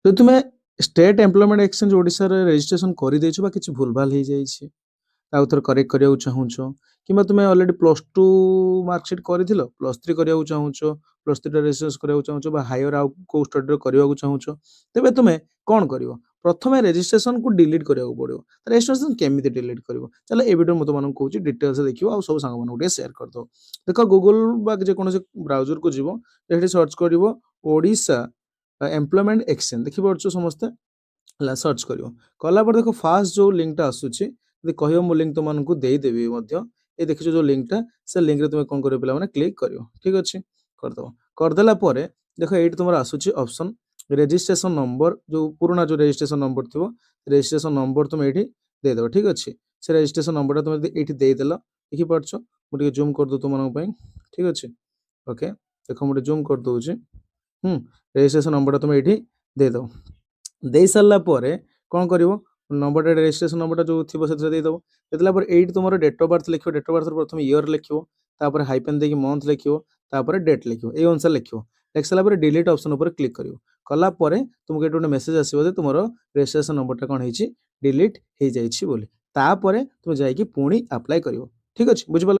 ଯଦି ତୁମେ state employment exchange ଓଡ଼ିଶାରେ ରେଜିଷ୍ଟ୍ରେସନ କରିଦେଇଛ ବା କିଛି ଭୁଲଭାଲ ହେଇଯାଇଛି ଆଉ ଥରେ କରେକ୍ଟ କରିବାକୁ ଚାହୁଁଛ କିମ୍ବା ତୁମେ ଅଲରେଡ଼ି +2 ମାର୍କସିଟ୍ କରିଥିଲ +3 କରିବାକୁ ଚାହୁଁଛ +3ଟା ରେଜିଷ୍ଟ୍ରେସନ କରିବାକୁ ଚାହୁଁଛ ବା ହାୟର ଆଉ କେଉଁ ଷ୍ଟଡିରେ କରିବାକୁ ଚାହୁଁଛ ତେବେ ତୁମେ କ'ଣ କରିବ ପ୍ରଥମେ ରେଜିଷ୍ଟ୍ରେସନକୁ ଡିଲିଟ୍ କରିବାକୁ ପଡ଼ିବ ରେଜିଷ୍ଟ୍ରେସନ କେମିତି ଡିଲିଟ୍ କରିବ ଚାଲ ଏ ଭିଡ଼ିଓ ମୁଁ ତୁମମାନଙ୍କୁ କହୁଛି ଡିଟେଲ୍ସ ଦେଖିବ ଆଉ ସବୁ ସାଙ୍ଗମାନଙ୍କୁ ଟିକେ ସେୟାର କରିଦେବ ଦେଖ ଗୁଗଲ ବା ଯେକୌଣସି ବ୍ରାଉଜରକୁ ଯିବ ସେଠି ସର୍ଚ୍ଚ କରିବ ଓଡ଼ିଶା ଏମ୍ପ୍ଲୟମେଣ୍ଟ ଏକ୍ସଚେଞ୍ଜ ଦେଖିପାରୁଛ ସମସ୍ତେ ହେଲା ସର୍ଚ୍ଚ କରିବ କଲାପରେ ଦେଖ ଫାଷ୍ଟ ଯେଉଁ ଲିଙ୍କଟା ଆସୁଛି ଯଦି କହିବ ମୁଁ ଲିଙ୍କ ତୁମମାନଙ୍କୁ ଦେଇଦେବି ମଧ୍ୟ ଏ ଦେଖିଛ ଯେଉଁ ଲିଙ୍କଟା ସେ ଲିଙ୍କରେ ତୁମେ କ'ଣ କରିବ ପିଲାମାନେ କ୍ଲିକ୍ କରିବ ଠିକ୍ ଅଛି କରିଦେବ କରିଦେଲା ପରେ ଦେଖ ଏଇଠି ତୁମର ଆସୁଛି ଅପସନ୍ ରେଜିଷ୍ଟ୍ରେସନ ନମ୍ବର ଯେଉଁ ପୁରୁଣା ଯେଉଁ ରେଜିଷ୍ଟ୍ରେସନ ନମ୍ବର ଥିବ ରେଜିଷ୍ଟ୍ରେସନ ନମ୍ବର ତୁମେ ଏଇଠି ଦେଇଦେବ ଠିକ୍ ଅଛି ସେ ରେଜିଷ୍ଟ୍ରେସନ ନମ୍ବରଟା ତୁମେ ଯଦି ଏଇଠି ଦେଇଦେଲ ଦେଖିପାରୁଛ ମୁଁ ଟିକେ ଜୁମ୍ କରିଦେଉ ତୁମମାନଙ୍କ ପାଇଁ ଠିକ୍ ଅଛି ଓକେ ଦେଖ ମୁଁ ଟିକେ ଜୁମ୍ କରିଦେଉଛି ରେଜିଷ୍ଟ୍ରେସନ ନମ୍ବରଟା ତୁମେ ଏଇଠି ଦେଇଦେବ ଦେଇ ସାରିଲା ପରେ କ'ଣ କରିବ ନମ୍ବରଟା ରେଜିଷ୍ଟ୍ରେସନ ନମ୍ବରଟା ଯେଉଁ ଥିବ ସେଥିରେ ଦେଇଦେବ ଦେଇଦେଲା ପରେ ଏଇଠି ତୁମର ଡେଟ୍ ଅଫ୍ ବାର୍ଥ ଲେଖିବ ଡେଟ୍ ଅଫ୍ ବାର୍ଥରେ ପ୍ରଥମେ ଇୟର୍ ଲେଖିବ ତାପରେ ହାଇପେନ୍ ଦେଇକି ମନ୍ଥ ଲେଖିବ ତାପରେ ଡେଟ୍ ଲେଖିବ ଏଇ ଅନୁସାରେ ଲେଖିବ ଲେଖି ସାରିଲା ପରେ ଡିଲିଟ୍ ଅପସନ୍ ଉପରେ କ୍ଲିକ୍ କରିବ କଲା ପରେ ତୁମକୁ ଏଠି ଗୋଟେ ମେସେଜ୍ ଆସିବ ଯେ ତୁମର ରେଜିଷ୍ଟ୍ରେସନ ନମ୍ବରଟା କ'ଣ ହେଇଛି ଡିଲିଟ୍ ହେଇଯାଇଛି ବୋଲି ତାପରେ ତୁମେ ଯାଇକି ପୁଣି ଆପ୍ଲାଏ କରିବ ଠିକ୍ ଅଛି ବୁଝିପାରିଲ